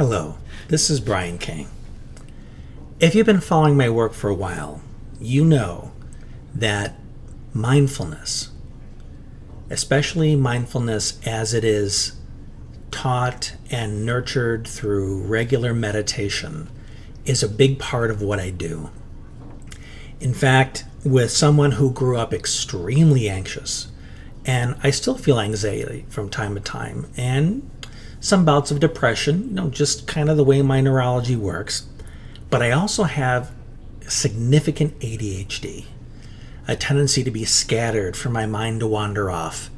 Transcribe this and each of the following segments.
Hello, this is Brian King. If you've been following my work for a while, you know that mindfulness, especially mindfulness as it is taught and nurtured through regular meditation, is a big part of what I do. In fact, with someone who grew up extremely anxious, and I still feel anxiety from time to time, and some bouts of depression, just kind of the way my neurology works. But I also have significant ADHD, a tendency to be scattered, for my mind to wander off.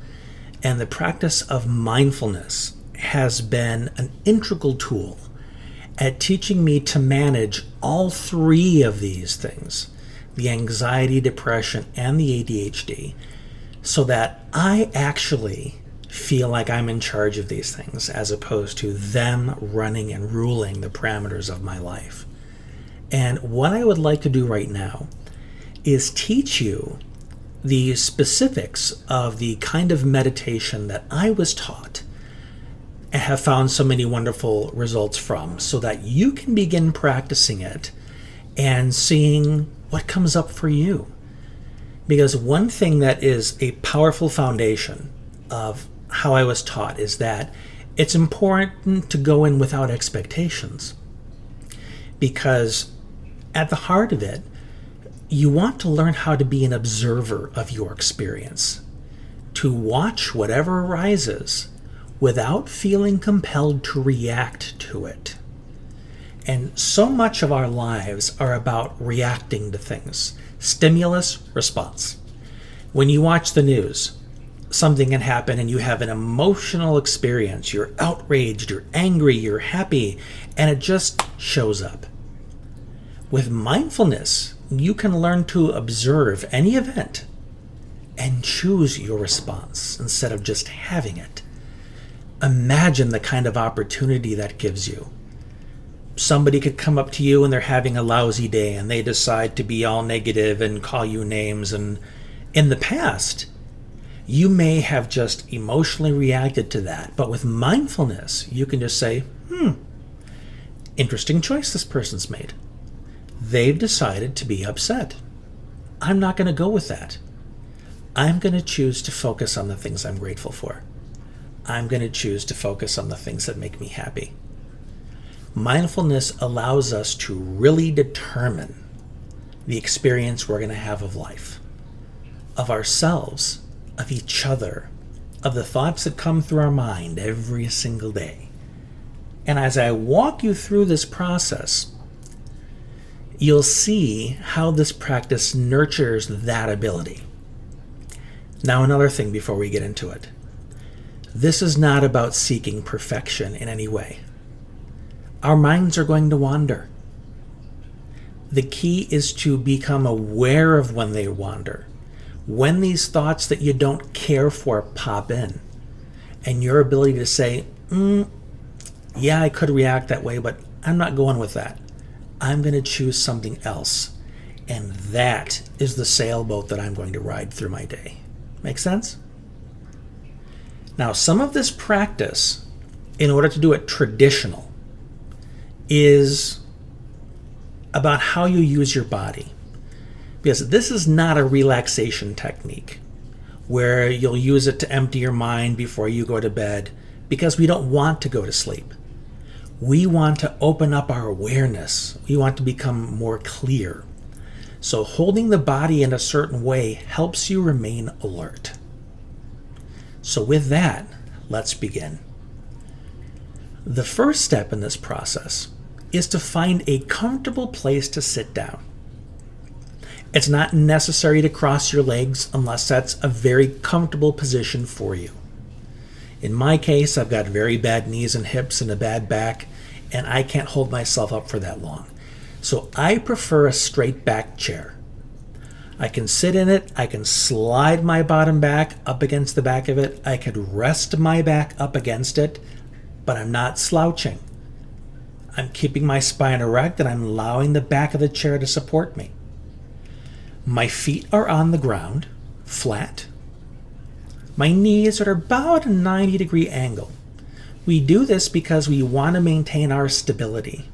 And the practice of mindfulness has been an integral tool at teaching me to manage all three of these things, the anxiety, depression, and the ADHD, so that I actually feel like I'm in charge of these things as opposed to them running and ruling the parameters of my life. And what I would like to do right now is teach you the specifics of the kind of meditation that I was taught and have found so many wonderful results from, so that you can begin practicing it and seeing what comes up for you. Because one thing that is a powerful foundation of how I was taught is that it's important to go in without expectations. Because at the heart of it, you want to learn how to be an observer of your experience, to watch whatever arises without feeling compelled to react to it. And so much of our lives are about reacting to things. Stimulus, response. When you watch the news, something can happen and you have an emotional experience. You're outraged, you're angry, you're happy, and it just shows up. With mindfulness, you can learn to observe any event and choose your response instead of just having it. Imagine the kind of opportunity that gives you. Somebody could come up to you and they're having a lousy day and they decide to be all negative and call you names. And in the past, you may have just emotionally reacted to that. But with mindfulness, you can just say, interesting choice this person's made. They've decided to be upset. I'm not going to go with that. I'm going to choose to focus on the things I'm grateful for. I'm going to choose to focus on the things that make me happy. Mindfulness allows us to really determine the experience we're going to have of life, of ourselves, of each other, of the thoughts that come through our mind every single day. And as I walk you through this process, you'll see how this practice nurtures that ability. Now, another thing before we get into it. This is not about seeking perfection in any way. Our minds are going to wander. The key is to become aware of when they wander. When these thoughts that you don't care for pop in, and your ability to say, yeah, I could react that way, but I'm not going with that. I'm going to choose something else. And that is the sailboat that I'm going to ride through my day. Make sense? Now, some of this practice, in order to do it traditional, is about how you use your body. Because this is not a relaxation technique where you'll use it to empty your mind before you go to bed, because we don't want to go to sleep. We want to open up our awareness. We want to become more clear. So holding the body in a certain way helps you remain alert. So with that, let's begin. The first step in this process is to find a comfortable place to sit down. It's not necessary to cross your legs unless that's a very comfortable position for you. In my case, I've got very bad knees and hips and a bad back, and I can't hold myself up for that long. So I prefer a straight back chair. I can sit in it, I can slide my bottom back up against the back of it, I could rest my back up against it, but I'm not slouching. I'm keeping my spine erect and I'm allowing the back of the chair to support me. My feet are on the ground, flat. My knees are at about a 90-degree angle. We do this because we want to maintain our stability.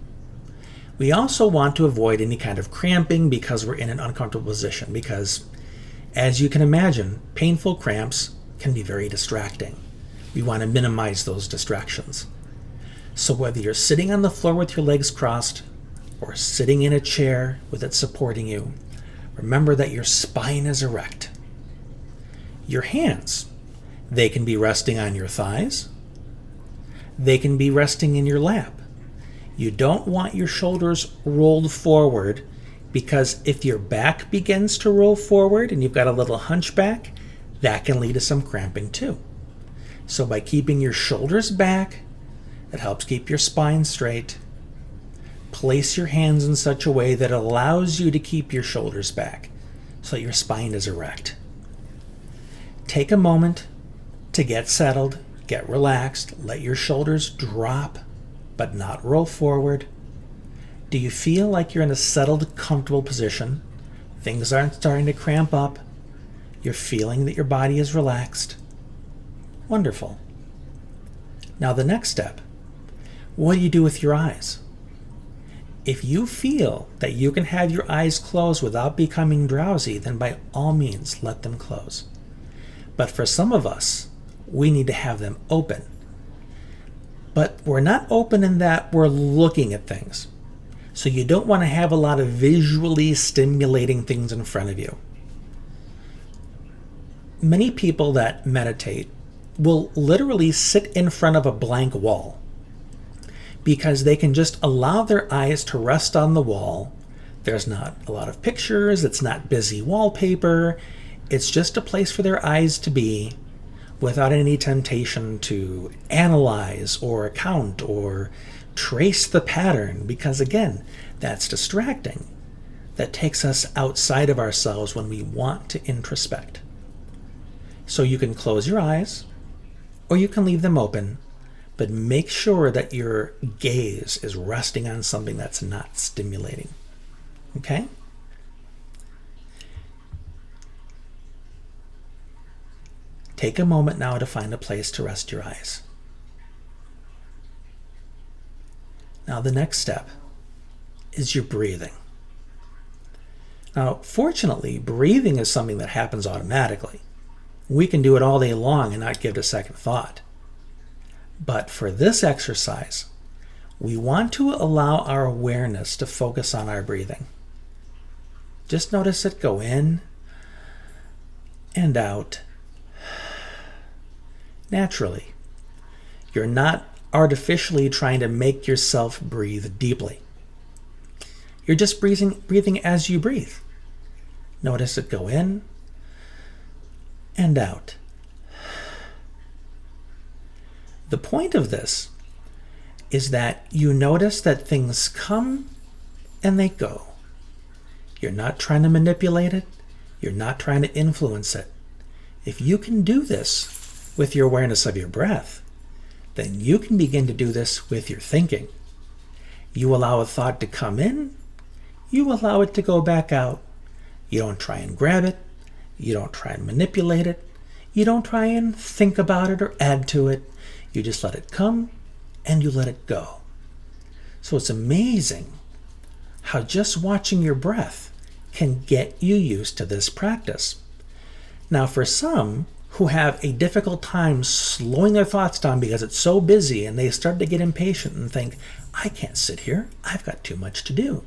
We also want to avoid any kind of cramping because we're in an uncomfortable position, because, as you can imagine, painful cramps can be very distracting. We want to minimize those distractions. So whether you're sitting on the floor with your legs crossed or sitting in a chair with it supporting you, remember that your spine is erect. Your hands, they can be resting on your thighs. They can be resting in your lap. You don't want your shoulders rolled forward, because if your back begins to roll forward and you've got a little hunchback, that can lead to some cramping too. So by keeping your shoulders back, it helps keep your spine straight. Place your hands in such a way that allows you to keep your shoulders back so that your spine is erect. Take a moment to get settled, get relaxed, let your shoulders drop but not roll forward. Do you feel like you're in a settled, comfortable position? Things aren't starting to cramp up. You're feeling that your body is relaxed. Wonderful. Now the next step. What do you do with your eyes? If you feel that you can have your eyes closed without becoming drowsy, then by all means, let them close. But for some of us, we need to have them open. But we're not open in that we're looking at things. So you don't want to have a lot of visually stimulating things in front of you. Many people that meditate will literally sit in front of a blank wall because they can just allow their eyes to rest on the wall. There's not a lot of pictures, it's not busy wallpaper, it's just a place for their eyes to be without any temptation to analyze or count or trace the pattern, because again, that's distracting. That takes us outside of ourselves when we want to introspect. So you can close your eyes or you can leave them open, but make sure that your gaze is resting on something that's not stimulating. Okay? Take a moment now to find a place to rest your eyes. Now the next step is your breathing. Now, fortunately, breathing is something that happens automatically. We can do it all day long and not give it a second thought. But for this exercise, we want to allow our awareness to focus on our breathing. Just notice it go in and out naturally. You're not artificially trying to make yourself breathe deeply. You're just breathing as you breathe. Notice it go in and out. The point of this is that you notice that things come and they go. You're not trying to manipulate it. You're not trying to influence it. If you can do this with your awareness of your breath, then you can begin to do this with your thinking. You allow a thought to come in, you allow it to go back out. You don't try and grab it, you don't try and manipulate it, you don't try and think about it or add to it. You just let it come and you let it go. So it's amazing how just watching your breath can get you used to this practice. Now for some who have a difficult time slowing their thoughts down because it's so busy and they start to get impatient and think, I can't sit here, I've got too much to do.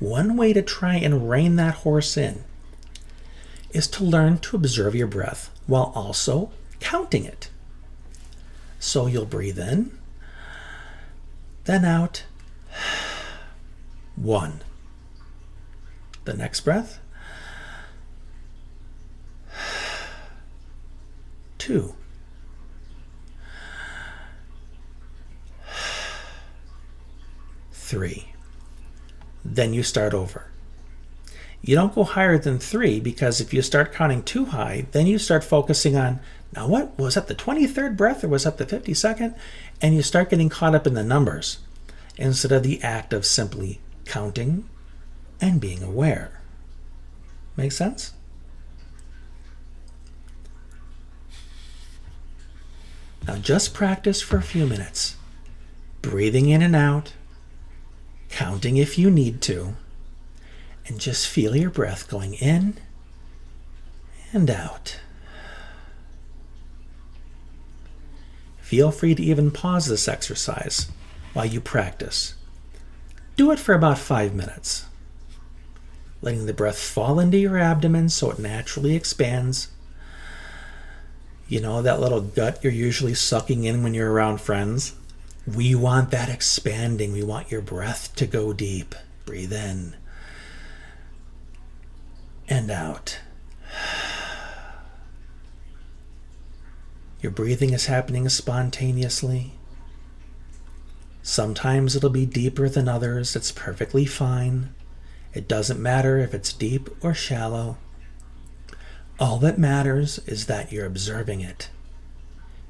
One way to try and rein that horse in is to learn to observe your breath while also counting it. So you'll breathe in, then out, 1. The next breath, 2. 3. Then you start over. You don't go higher than 3, because if you start counting too high, then you start focusing on, now what, was that the 23rd breath or was that the 52nd? And you start getting caught up in the numbers instead of the act of simply counting and being aware. Make sense? Now just practice for a few minutes, breathing in and out, counting if you need to, and just feel your breath going in and out. Feel free to even pause this exercise while you practice. Do it for about 5 minutes, letting the breath fall into your abdomen so it naturally expands. You know that little gut you're usually sucking in when you're around friends? We want that expanding. We want your breath to go deep. Breathe in and out. Your breathing is happening spontaneously. Sometimes it'll be deeper than others. It's perfectly fine. It doesn't matter if it's deep or shallow. All that matters is that you're observing it.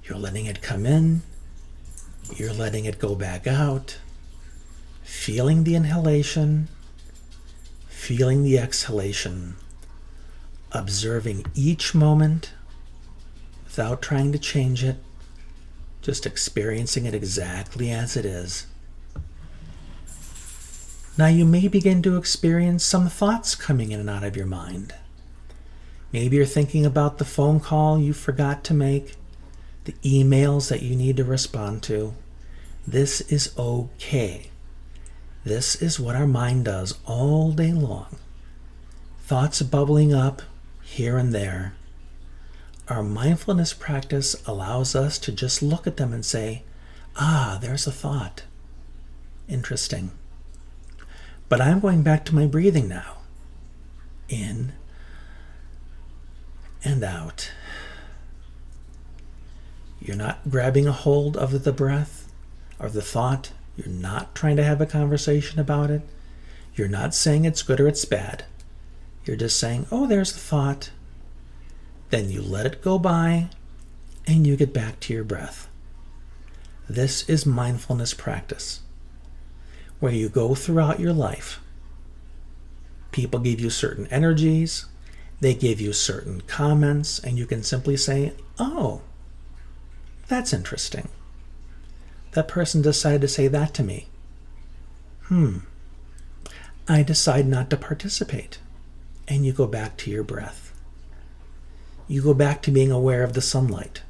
You're letting it come in. You're letting it go back out. Feeling the inhalation. Feeling the exhalation. Observing each moment without trying to change it. Just experiencing it exactly as it is. Now you may begin to experience some thoughts coming in and out of your mind. Maybe you're thinking about the phone call you forgot to make, the emails that you need to respond to. This is okay. This is what our mind does all day long. Thoughts bubbling up here and there. Our mindfulness practice allows us to just look at them and say, there's a thought. Interesting. But I'm going back to my breathing now. In and out. You're not grabbing a hold of the breath or the thought. You're not trying to have a conversation about it. You're not saying it's good or it's bad. You're just saying, there's the thought. Then you let it go by and you get back to your breath. This is mindfulness practice, where you go throughout your life. People give you certain energies, they give you certain comments, and you can simply say, that's interesting. That person decided to say that to me. I decide not to participate. And you go back to your breath. You go back to being aware of the sunlight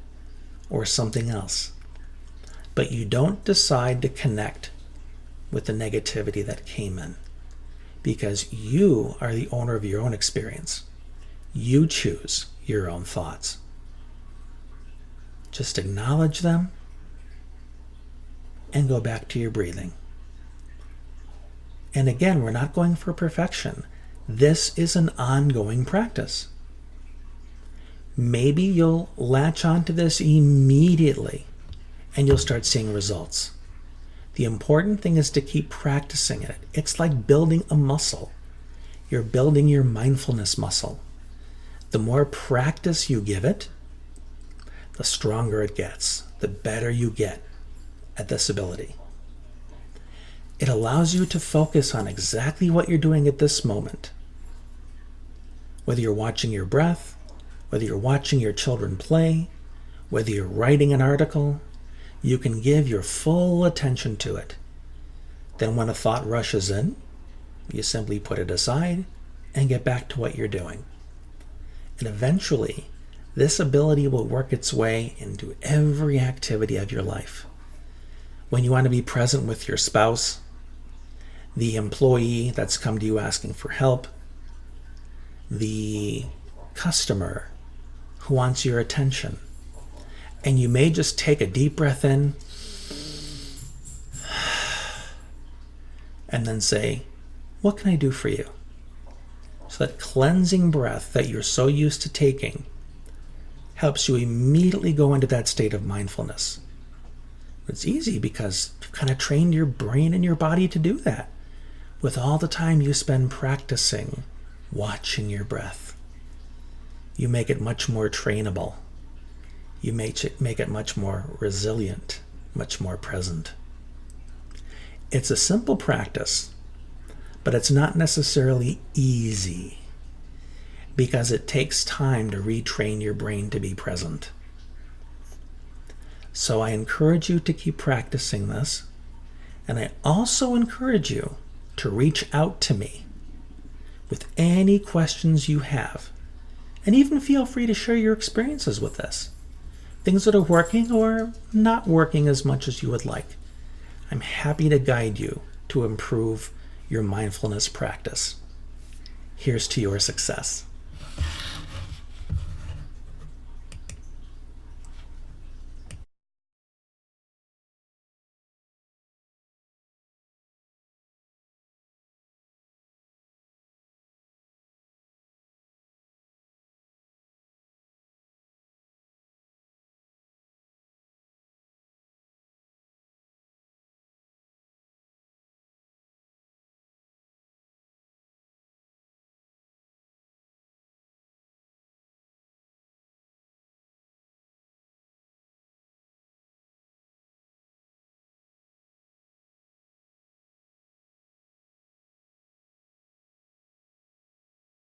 or something else. But you don't decide to connect with the negativity that came in, because you are the owner of your own experience. You choose your own thoughts. Just acknowledge them and go back to your breathing. And again, we're not going for perfection. This is an ongoing practice. Maybe you'll latch onto this immediately and you'll start seeing results. The important thing is to keep practicing it. It's like building a muscle. You're building your mindfulness muscle. The more practice you give it, the stronger it gets, the better you get at this ability. It allows you to focus on exactly what you're doing at this moment. Whether you're watching your breath, whether you're watching your children play, whether you're writing an article, you can give your full attention to it. Then when a thought rushes in, you simply put it aside and get back to what you're doing. And eventually, this ability will work its way into every activity of your life. When you want to be present with your spouse, the employee that's come to you asking for help, the customer who wants your attention. And you may just take a deep breath in and then say, what can I do for you? So that cleansing breath that you're so used to taking helps you immediately go into that state of mindfulness. It's easy because you've kind of trained your brain and your body to do that with all the time you spend practicing watching your breath. You make it much more trainable. You make it much more resilient, much more present. It's a simple practice, but it's not necessarily easy because it takes time to retrain your brain to be present. So I encourage you to keep practicing this. And I also encourage you to reach out to me with any questions you have. And even feel free to share your experiences with us. Things that are working or not working as much as you would like. I'm happy to guide you to improve your mindfulness practice. Here's to your success.